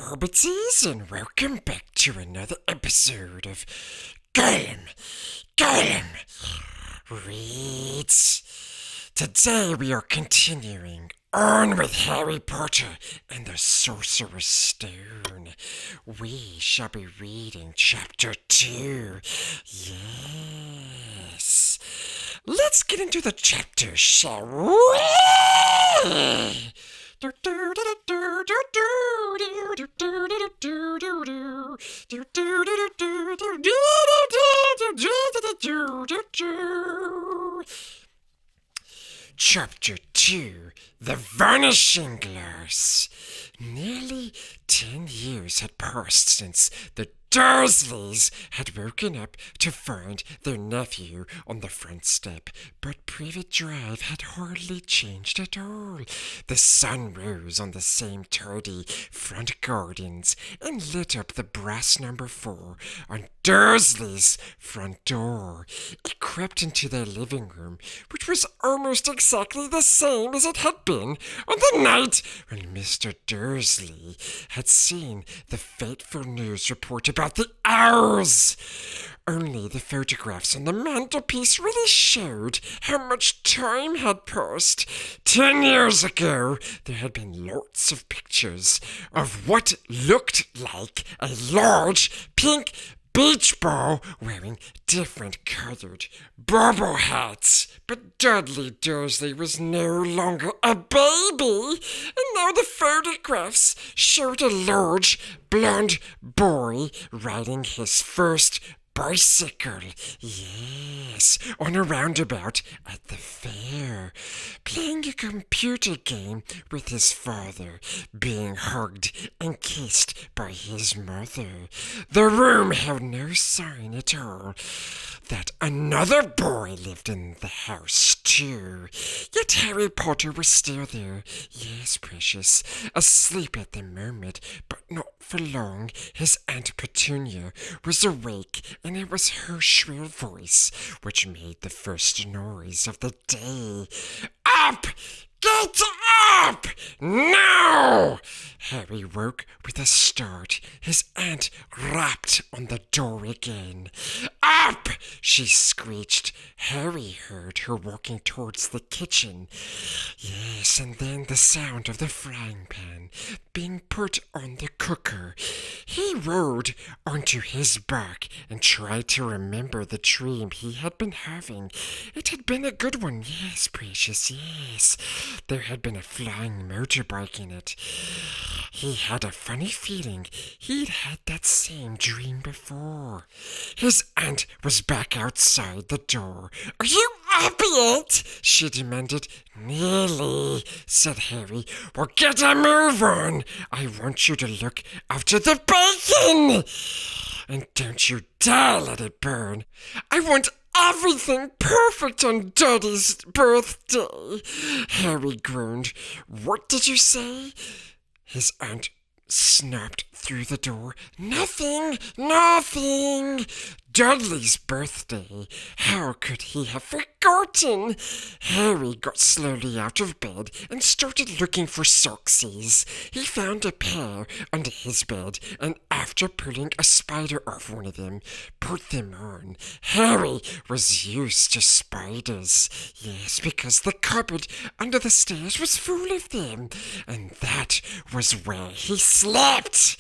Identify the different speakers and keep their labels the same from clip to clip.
Speaker 1: Hobbities, and welcome back to another episode of Gollum Reads. Today we are continuing on with Harry Potter and the Sorcerer's Stone. We shall be reading Chapter 2. Yes. Let's get into the chapter, shall we? Chapter 2, The Vanishing Glass. Nearly 10 years had passed since the Dursleys had woken up to find their nephew on the front step, but Privet Drive had hardly changed at all. The sun rose on the same tardy front gardens and lit up the brass number 4 on Dursley's front door. It crept into their living room, which was almost exactly the same as it had been on the night when Mr. Dursley had seen the fateful news report about the owls. Only the photographs on the mantelpiece really showed how much time had passed. 10 years ago, there had been lots of pictures of what looked like a large pink beach ball wearing different colored bobble hats. But Dudley Dursley was no longer a baby, and now the photographs showed a large blonde boy riding his first bicycle, yes, on a roundabout at the fair, playing a computer game with his father, being hugged and kissed by his mother. The room held no sign at all that another boy lived in the house too. Yet Harry Potter was still there, yes, precious, asleep at the moment, but not for long. His Aunt Petunia was awake, and it was her shrill voice which made the first noise of the day. Up! Get up! Now! Harry woke with a start. His aunt rapped on the door again. Up! She screeched. Harry heard her walking towards the kitchen. Yes, and then the sound of the frying pan being put on the cooker. He rode onto his back and tried to remember the dream he had been having. It had been a good one, yes, precious, yes. There had been a flying motorbike in it. He had a funny feeling he'd had that same dream before. His aunt was back outside the door. Are you up yet? She demanded. Nearly, said Harry. Well, get a move on. I want you to look after the bacon. And don't you dare let it burn. I want everything perfect on Daddy's birthday. Harry groaned. What did you say? His aunt snapped through the door. Nothing! Dudley's birthday. How could he have forgotten? Harry got slowly out of bed and started looking for soxies. He found a pair under his bed, and after pulling a spider off one of them, put them on. Harry was used to spiders. Yes, because the cupboard under the stairs was full of them, and that was where he slept.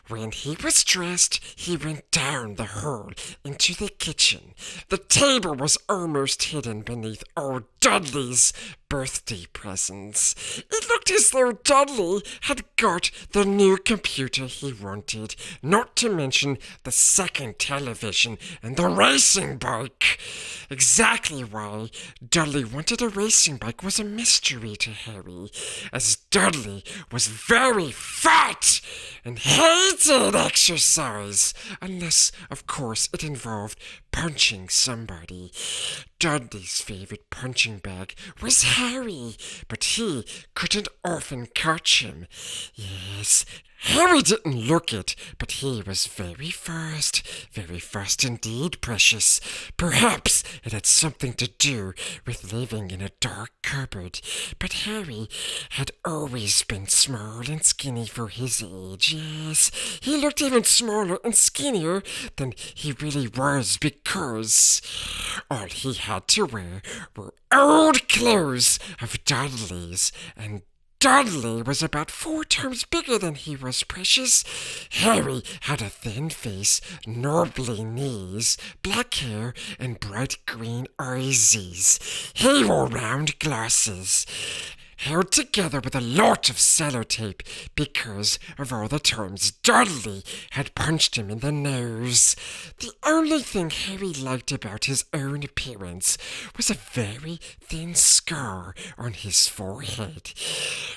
Speaker 1: When he was dressed, he went down the hall into the kitchen. The table was almost hidden beneath old Dudley's birthday presents. It looked as though Dudley had got the new computer he wanted, not to mention the second television and the racing bike. Exactly why Dudley wanted a racing bike was a mystery to Harry, as Dudley was very fat and hated exercise, unless, of course, it involved punching somebody. Dudley's favorite punching bag was Harry, but he couldn't often catch him. Yes, Harry didn't look it, but he was very fast indeed, precious. Perhaps it had something to do with living in a dark cupboard, but Harry had always been small and skinny for his age. yes. He looked even smaller and skinnier than he really was because all he had to wear were old clothes of Dudley's, and Dudley was about 4 times bigger than he was, Precious. Harry had a thin face, knobbly knees, black hair, and bright green eyes. He wore round glasses, held together with a lot of sellotape because of all the times Dudley had punched him in the nose. The only thing Harry liked about his own appearance was a very thin scar on his forehead,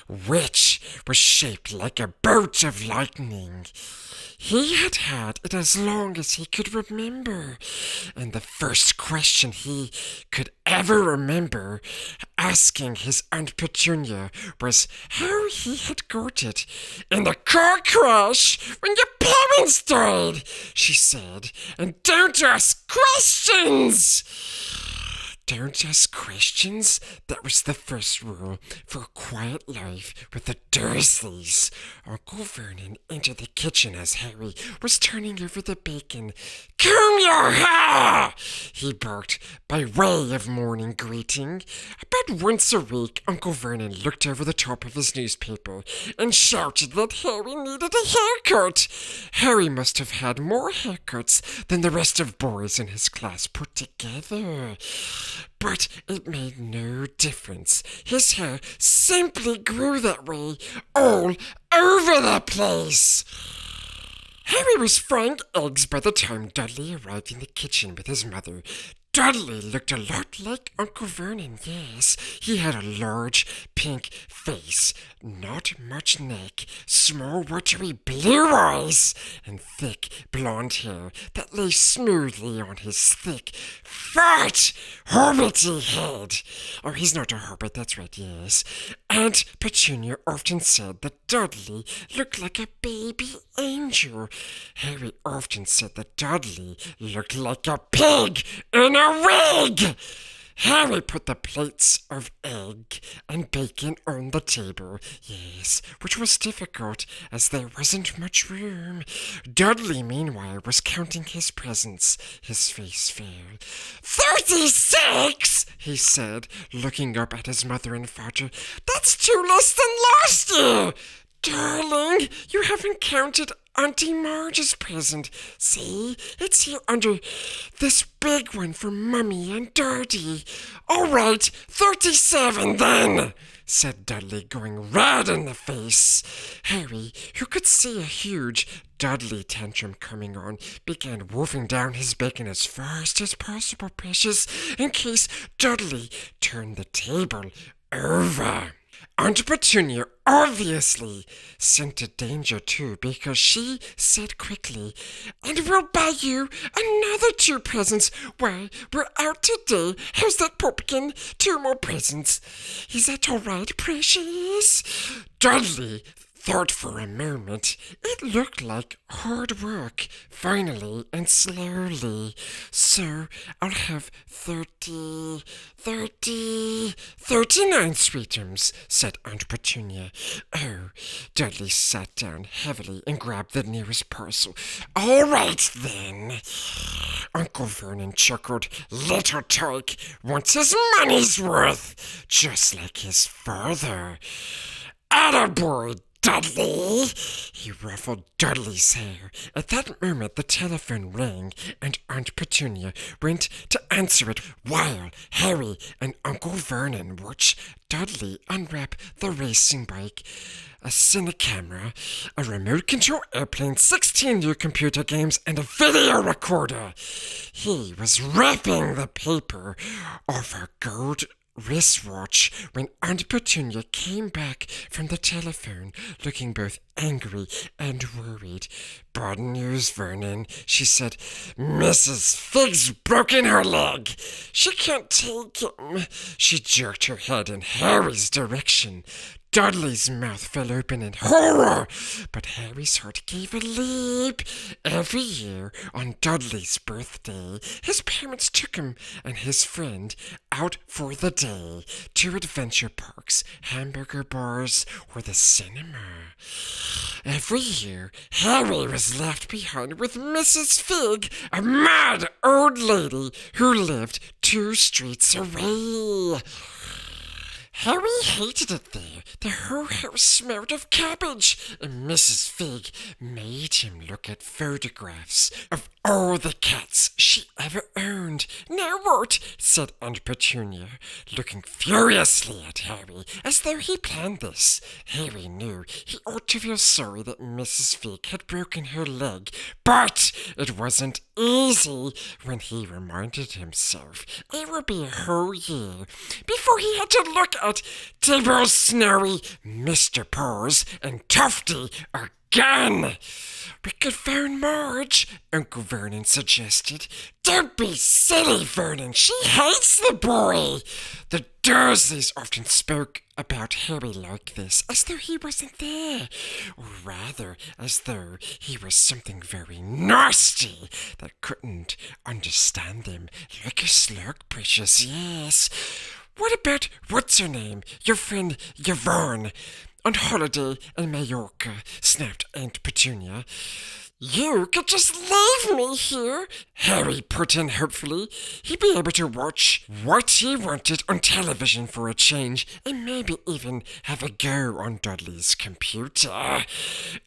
Speaker 1: which was shaped like a bolt of lightning. He had had it as long as he could remember, and the first question he could ever remember asking his Aunt Petunia was how he had got it. "In the car crash when your parents died," she said, "and don't ask questions." Don't ask questions? That was the first rule for a quiet life with the Dursleys. Uncle Vernon entered the kitchen as Harry was turning over the bacon. "Comb your hair!" he barked by way of morning greeting. About once a week, Uncle Vernon looked over the top of his newspaper and shouted that Harry needed a haircut. Harry must have had more haircuts than the rest of boys in his class put together. But it made no difference. His hair simply grew that way all over the place. Harry was frying eggs by the time Dudley arrived in the kitchen with his mother. Dudley looked a lot like Uncle Vernon, yes. He had a large pink face, not much neck, small watery blue eyes, and thick blonde hair that lay smoothly on his thick, fat, hobbity head. Oh, he's not a hobbit, that's right, yes. Aunt Petunia often said that Dudley looked like a baby angel. Harry often said that Dudley looked like a pig in a wig. Harry put the plates of egg and bacon on the table, yes, which was difficult as there wasn't much room. Dudley, meanwhile, was counting his presents. His face fell. 36, he said, looking up at his mother and father. "That's 2 less than last year." "Darling, you haven't counted Auntie Marge's present. See, it's here under this big one for Mummy and Daddy." "All right, 37 then," said Dudley, going red in the face. Harry, who could see a huge Dudley tantrum coming on, began wolfing down his bacon as fast as possible, Precious, in case Dudley turned the table over. Aunt Petunia obviously scented danger too, because she said quickly, "And we'll buy you another 2 presents. Why, we're out today. How's that, Pumpkin? 2 more presents. Is that all right, Precious?" Dudley thought for a moment. It looked like hard work, finally and slowly. "So I'll have 39 sweetums," said Aunt Petunia. "Oh," Dudley sat down heavily and grabbed the nearest parcel. "All right, then." Uncle Vernon chuckled. "Little Tyke wants his money's worth, just like his father. Attaboy, Dudley!" He ruffled Dudley's hair. At that moment the telephone rang, and Aunt Petunia went to answer it while Harry and Uncle Vernon watched Dudley unwrap the racing bike, a cine camera, a remote control airplane, 16 new computer games, and a video recorder. He was ripping the paper off a gold wristwatch when Aunt Petunia came back from the telephone, looking both angry and worried. "Bad news, Vernon," she said. "Mrs. Fig's broken her leg. She can't take him." She jerked her head in Harry's direction. Dudley's mouth fell open in horror, but Harry's heart gave a leap. Every year, on Dudley's birthday, his parents took him and his friend out for the day to adventure parks, hamburger bars, or the cinema. Every year, Harry was left behind with Mrs. Fig, a mad old lady who lived 2 streets away. Harry hated it there. The whole house smelled of cabbage, and Mrs. Fig made him look at photographs of all the cats she ever owned. "Now what?" said Aunt Petunia, looking furiously at Harry, as though he planned this. Harry knew he ought to feel sorry that Mrs. Fig had broken her leg, but it wasn't easy when he reminded himself it would be a whole year before he had to look at Tibble Snowy, Mr. Paws, and Tufty again. "We could phone Marge," Uncle Vernon suggested. "Don't be silly, Vernon. She hates the boy." The Dursleys often spoke about Harry like this, as though he wasn't there, or rather as though he was something very nasty that couldn't understand them, like a slug, precious, yes. "What about what's-her-name, your friend Yvonne, on holiday in Mallorca?" snapped Aunt Petunia. "You could just leave me here," Harry put in hopefully. He'd be able to watch what he wanted on television for a change, and maybe even have a go on Dudley's computer.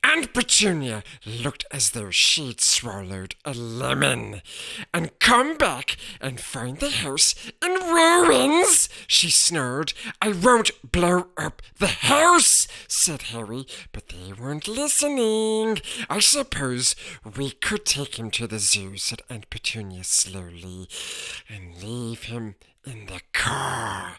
Speaker 1: Aunt Petunia looked as though she'd swallowed a lemon. "And come back and find the house in ruins," she snarled. "I won't blow up the house," said Harry, but they weren't listening. "I suppose we could take him to the zoo," said Aunt Petunia slowly, "and leave him in the car."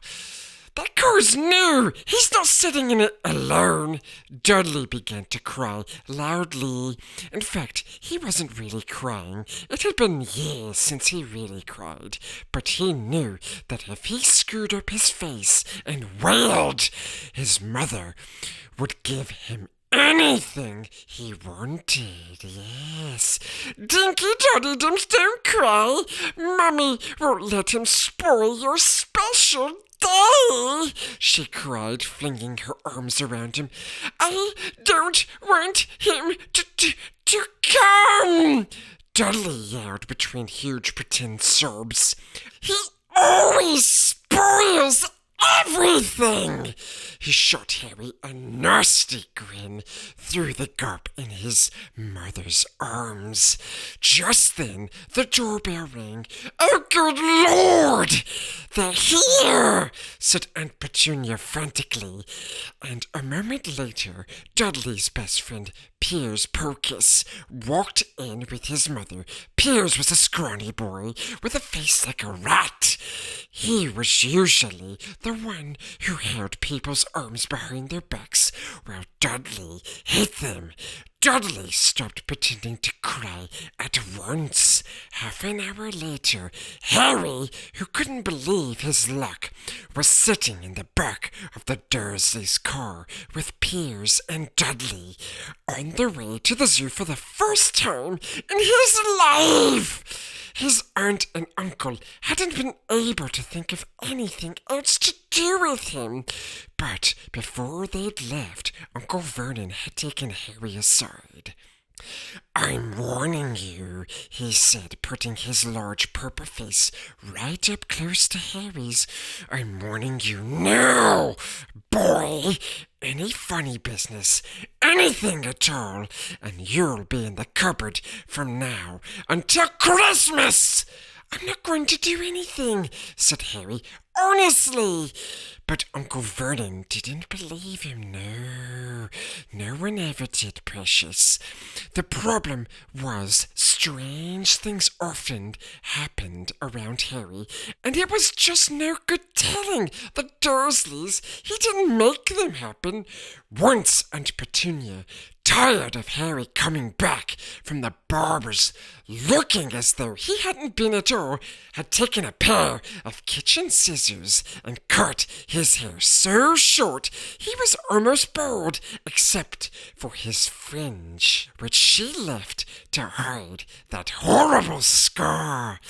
Speaker 1: "That car's new! He's not sitting in it alone." Dudley began to cry loudly. In fact, he wasn't really crying. It had been years since he really cried. But he knew that if he screwed up his face and wailed, his mother would give him anything he wanted, yes. "Dinky Doddydoms, don't cry. Mummy won't let him spoil your special day," she cried, flinging her arms around him. "I don't want him to come," Dudley yelled between huge pretend sobs. "He always spoils everything." He shot Harry a nasty grin through the gap in his mother's arms. Just then, the doorbell rang. "Oh, good Lord! They're here!" said Aunt Petunia frantically. And a moment later, Dudley's best friend, Piers Pocus, walked in with his mother. Piers was a scrawny boy with a face like a rat. He was usually the one who held people's arms behind their backs, while Dudley hid them. Dudley stopped pretending to cry at once. Half an hour later, Harry, who couldn't believe his luck, was sitting in the back of the Dursleys' car with Piers and Dudley, on their way to the zoo for the first time in his life. His aunt and uncle hadn't been able to think of anything else to do with him. But before they'd left, Uncle Vernon had taken Harry aside. "I'm warning you," he said, putting his large purple face right up close to Harry's. "I'm warning you now, boy. Any funny business, anything at all, and you'll be in the cupboard from now until Christmas." "I'm not going to do anything," said Harry. "Honestly." But Uncle Vernon didn't believe him. No one ever did, precious. The problem was strange things often happened around Harry, and it was just no good telling the Dursleys he didn't make them happen. Once Aunt Petunia tired of Harry coming back from the barber's looking as though he hadn't been at all, had taken a pair of kitchen scissors and cut his hair so short he was almost bald except for his fringe, which she left to hide that horrible scar.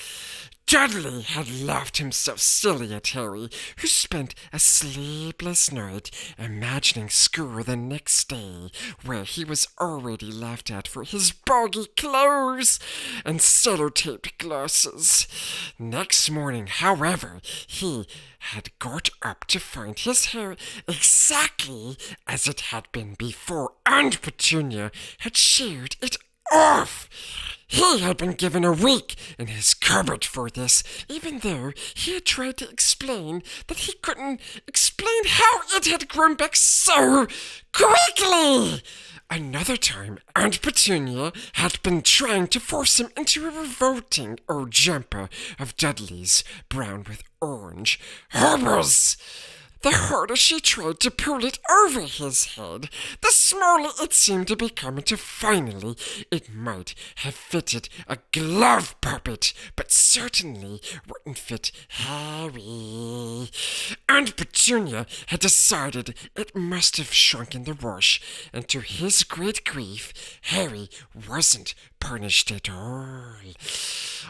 Speaker 1: Dudley had laughed himself silly at Harry, who spent a sleepless night imagining school the next day, where he was already laughed at for his boggy clothes and sellotaped glasses. Next morning, however, he had got up to find his hair exactly as it had been before Aunt Petunia had sheared it off. He had been given a week in his cupboard for this, even though he had tried to explain that he couldn't explain how it had grown back so quickly. Another time, Aunt Petunia had been trying to force him into a revolting old jumper of Dudley's, brown with orange hobbles. The harder she tried to pull it over his head, the smaller it seemed to become until finally it might have fitted a glove puppet, but certainly wouldn't fit Harry. Aunt Petunia had decided it must have shrunk in the wash, and to his great grief, Harry wasn't punished at all.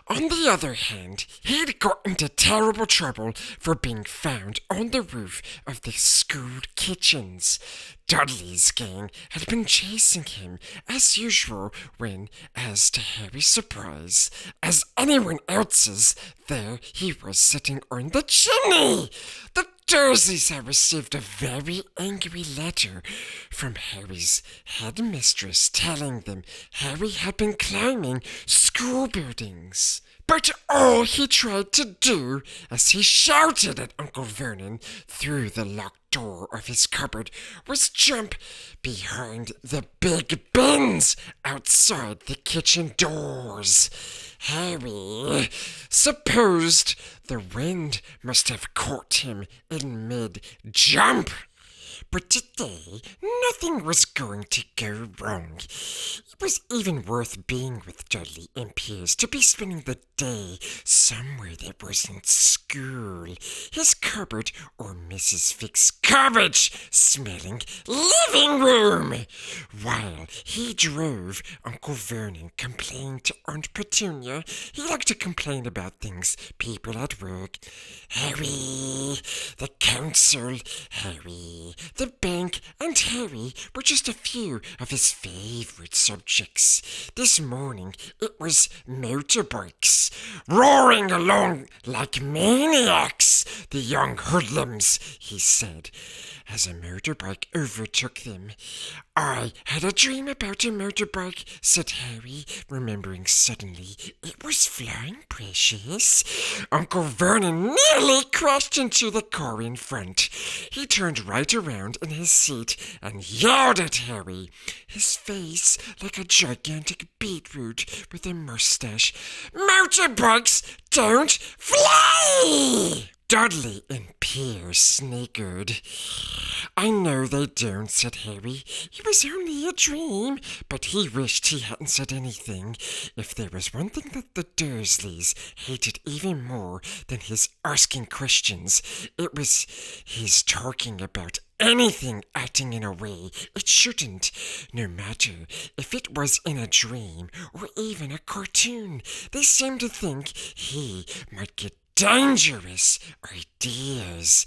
Speaker 1: On the other hand, he'd got into terrible trouble for being found on the roof of the school kitchens. Dudley's gang had been chasing him, as usual, when, as to Harry's surprise, as anyone else's, there he was sitting on the chimney. The Dursleys had received a very angry letter from Harry's headmistress telling them Harry had been climbing school buildings. But all he tried to do, as he shouted at Uncle Vernon through the locked door of his cupboard, was jump behind the big bins outside the kitchen doors. Harry supposed the wind must have caught him in mid-jump. But today, nothing was going to go wrong. It was even worth being with Dudley and Piers to be spending the day somewhere that wasn't school, his cupboard, or Mrs. Fick's cabbage-smelling living room. While he drove, Uncle Vernon complained to Aunt Petunia. He liked to complain about things, people at work. Harry, the council, Harry, the bank, and Harry were just a few of his favorite subjects. This morning it was motorbikes, roaring along like maniacs, the young hoodlums, he said, as a motorbike overtook them. I had a dream about a motorbike, said Harry, remembering suddenly it was flying precious. Uncle Vernon nearly crashed into the car in front. He turned right around in his seat and yelled at Harry, his face like a gigantic beetroot with a mustache. Motorbikes don't fly! Dudley and Piers sniggered. I know they don't, said Harry. It was only a dream, but he wished he hadn't said anything. If there was one thing that the Dursleys hated even more than his asking questions, it was his talking about anything acting in a way it shouldn't, no matter if it was in a dream or even a cartoon. They seemed to think he might get dangerous ideas.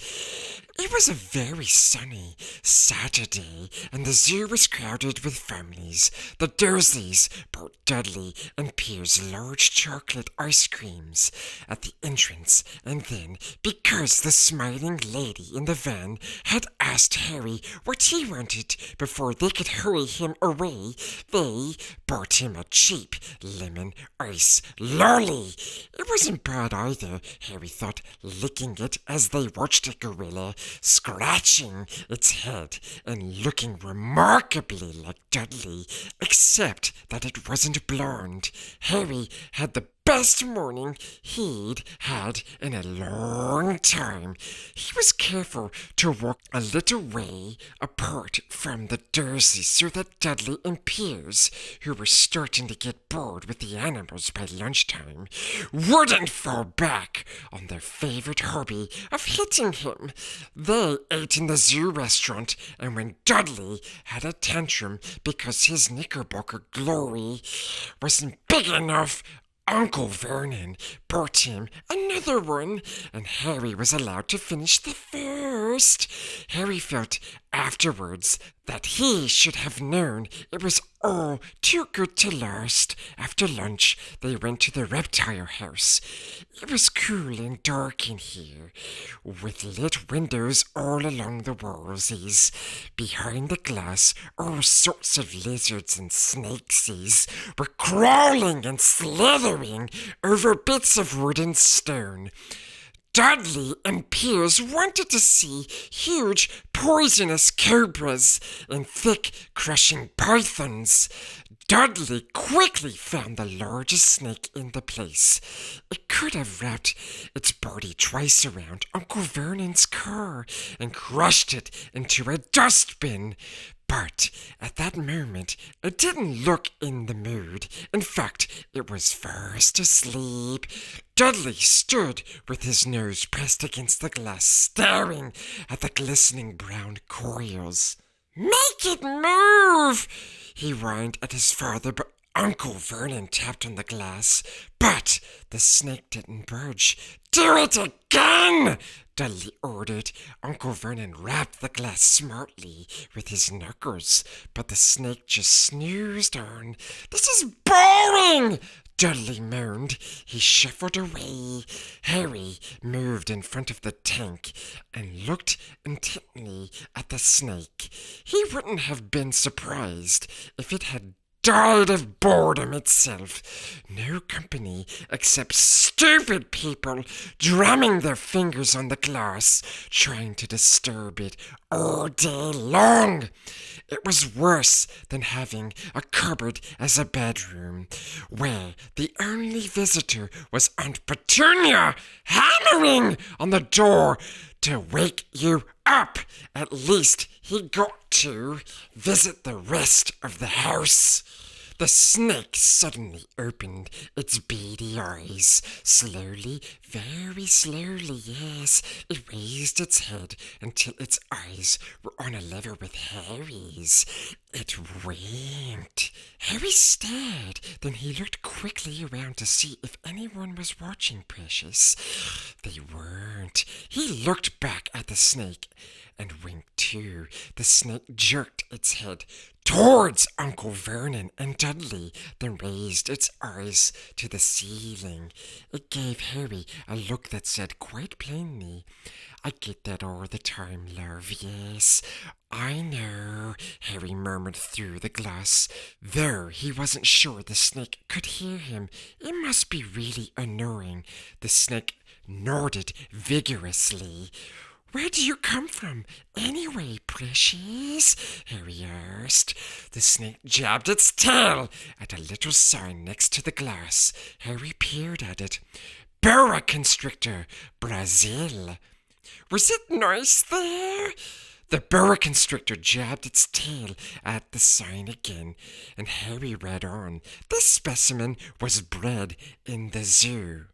Speaker 1: It was a very sunny Saturday, and the zoo was crowded with families. The Dursleys brought Dudley and Piers large chocolate ice creams at the entrance, and then, because the smiling lady in the van had asked Harry what he wanted before they could hurry him away, they bought him a cheap lemon ice lolly. It wasn't bad either, Harry thought, licking it as they watched a gorilla scratching its head and looking remarkably like Dudley, except that it wasn't blonde. Harry had the best morning he'd had in a long time. He was careful to walk a little way apart from the Dursleys so that Dudley and Piers, who were starting to get bored with the animals by lunchtime, wouldn't fall back on their favorite hobby of hitting him. They ate in the zoo restaurant, and when Dudley had a tantrum because his knickerbocker glory wasn't big enough, Uncle Vernon brought him another one, and Harry was allowed to finish the first. Harry felt afterwards that he should have known it was all too good to last. After lunch, they went to the reptile house. It was cool and dark in here, with lit windows all along the wallsies. Behind the glass, all sorts of lizards and snakesies were crawling and slithering over bits of wood and stone. Dudley and Piers wanted to see huge, poisonous cobras and thick, crushing pythons. Dudley quickly found the largest snake in the place. It could have wrapped its body twice around Uncle Vernon's car and crushed it into a dustbin. But at that moment, it didn't look in the mood. In fact, it was fast asleep. Dudley stood with his nose pressed against the glass, staring at the glistening brown coils. "Make it move!" he whined at his father, but Uncle Vernon tapped on the glass. But the snake didn't budge. "Do it again!" Dudley ordered. Uncle Vernon rapped the glass smartly with his knuckles, but the snake just snoozed on. "This is boring!" Dudley moaned. He shuffled away. Harry moved in front of the tank and looked intently at the snake. He wouldn't have been surprised if it had died of boredom itself. No company except stupid people drumming their fingers on the glass, trying to disturb it all day long. It was worse than having a cupboard as a bedroom, where the only visitor was Aunt Petunia hammering on the door to wake you up. At least he got to visit the rest of the house. The snake suddenly opened its beady eyes. Slowly, very slowly, yes. It raised its head until its eyes were on a level with Harry's. It winked. Harry stared. Then he looked quickly around to see if anyone was watching Precious. They weren't. He looked back at the snake and winked too. The snake jerked its head towards Uncle Vernon and Dudley, then raised its eyes to the ceiling. It gave Harry a look that said quite plainly, "I get that all the time, love, yes." "I know," Harry murmured through the glass, though he wasn't sure the snake could hear him. It must be really annoying. The snake nodded vigorously. "Where do you come from, anyway, Precious?" Harry asked. The snake jabbed its tail at a little sign next to the glass. Harry peered at it. "Boa constrictor, Brazil." "Was it nice there?" The boa constrictor jabbed its tail at the sign again, and Harry read on. "This specimen was bred in the zoo."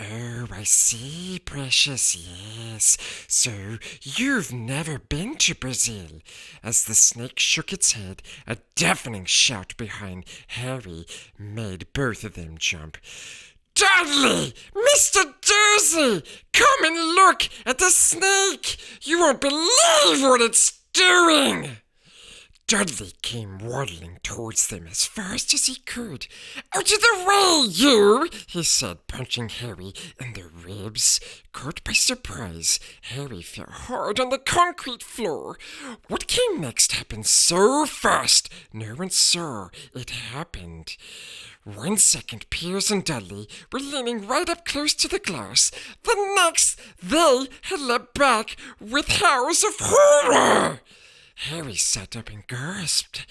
Speaker 1: "Oh, I see, Precious, yes. So you've never been to Brazil." As the snake shook its head, a deafening shout behind Harry made both of them jump. "Dudley! Mr. Dursley! Come and look at the snake! You won't believe what it's doing!" Dudley came waddling towards them as fast as he could. "Out of the way, you!" he said, punching Harry in the ribs. Caught by surprise, Harry fell hard on the concrete floor. What came next happened so fast, no one saw it happened. 1 second, Piers and Dudley were leaning right up close to the glass. The next, they had leapt back with howls of horror. Harry sat up and gasped.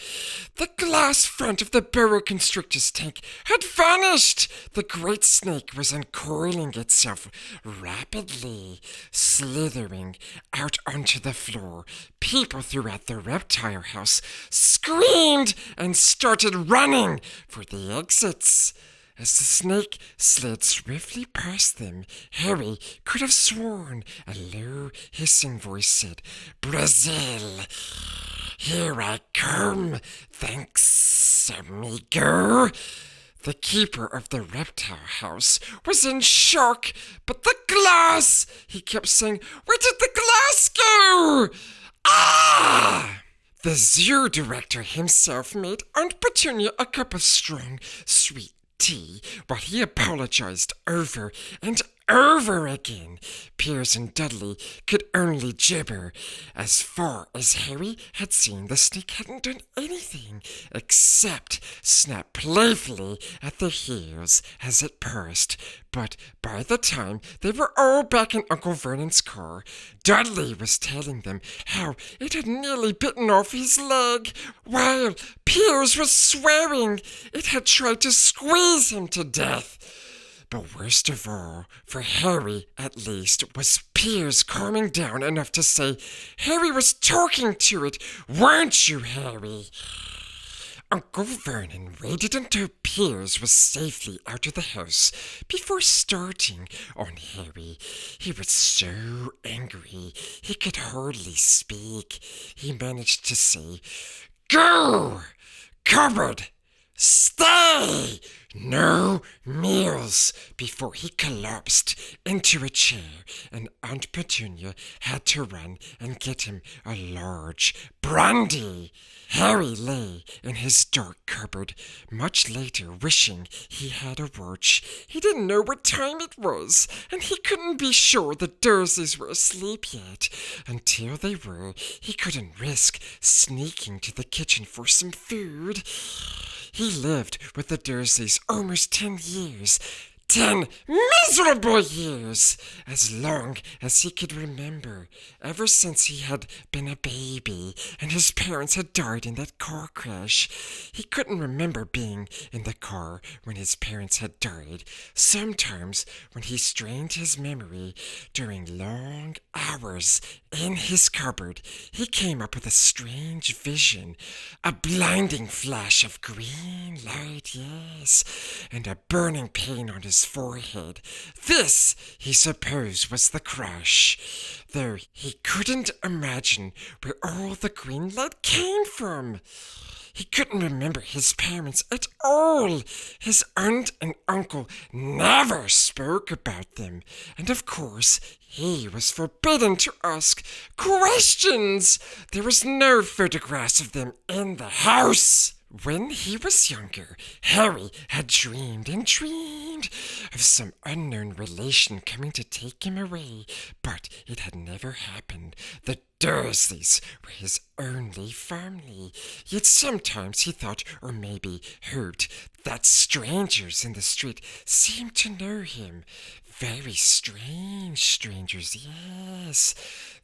Speaker 1: The glass front of the boa constrictor's tank had vanished. The great snake was uncoiling itself rapidly, slithering out onto the floor. People throughout the reptile house screamed and started running for the exits. As the snake slid swiftly past them, Harry could have sworn a low, hissing voice said, "Brazil, here I come, thanks, amigo." The keeper of the reptile house was in shock. "But the glass!" he kept saying. "Where did the glass go? Ah!" The zoo director himself made Aunt Petunia a cup of strong, sweet tea while he apologized over and over again. Piers and Dudley could only gibber. As far as Harry had seen, the snake hadn't done anything except snap playfully at the heels as it passed. But by the time they were all back in Uncle Vernon's car, Dudley was telling them how it had nearly bitten off his leg, while Piers was swearing it had tried to squeeze him to death. But worst of all, for Harry at least, was Piers calming down enough to say, "Harry was talking to it, weren't you, Harry?" Uncle Vernon waited until Piers was safely out of the house before starting on Harry. He was so angry he could hardly speak. He managed to say, "Go! Cupboard! Stay! No meals!" before he collapsed into a chair, and Aunt Petunia had to run and get him a large brandy. Harry lay in his dark cupboard much later, wishing he had a watch. He didn't know what time it was, and he couldn't be sure the Dursleys were asleep yet. Until they were, he couldn't risk sneaking to the kitchen for some food. He lived with the Dursleys almost 10 years. 10 miserable years! As long as he could remember, ever since he had been a baby and his parents had died in that car crash. He couldn't remember being in the car when his parents had died. Sometimes, when he strained his memory during long hours in his cupboard, he came up with a strange vision, a blinding flash of green light, yes, and a burning pain on his forehead. This, he supposed, was the crash, though he couldn't imagine where all the green light came from. He couldn't remember his parents at all. His aunt and uncle never spoke about them, and of course he was forbidden to ask questions. There was no photographs of them in the house. When he was younger, Harry had dreamed and dreamed of some unknown relation coming to take him away, but it had never happened. The Dursleys were his only family, yet sometimes he thought, or maybe hoped, that strangers in the street seemed to know him. Very strange strangers, yes.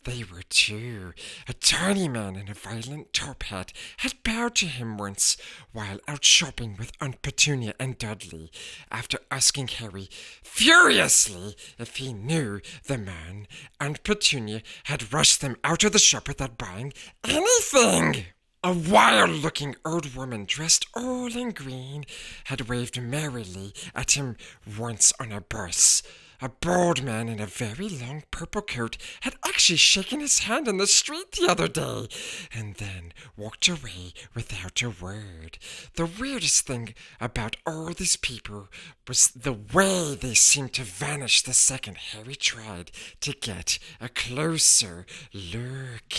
Speaker 1: They were too. A tiny man in a violent top hat had bowed to him once while out shopping with Aunt Petunia and Dudley. After asking Harry furiously if he knew the man, Aunt Petunia had rushed them out of the shop without buying anything. A wild-looking old woman dressed all in green had waved merrily at him once on a bus. A bald man in a very long purple coat had actually shaken his hand in the street the other day, and then walked away without a word. The weirdest thing about all these people was the way they seemed to vanish the second Harry tried to get a closer look.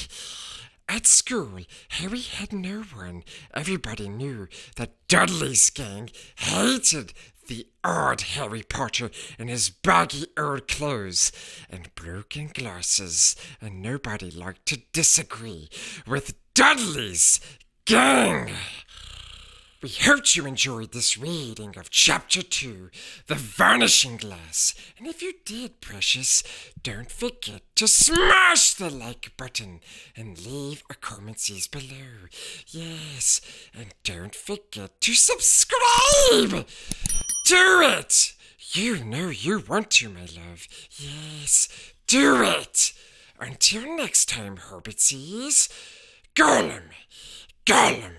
Speaker 1: At school, Harry had no one. Everybody knew that Dudley's gang hated the odd Harry Potter in his baggy old clothes and broken glasses, and nobody liked to disagree with Dudley's gang. We hope you enjoyed this reading of Chapter 2, The Vanishing Glass. And if you did, precious, don't forget to smash the like button and leave a comment below. Yes, and don't forget to subscribe! Do it! You know you want to, my love. Yes, do it! Until next time, Hobbitsies, Gollum, Gollum.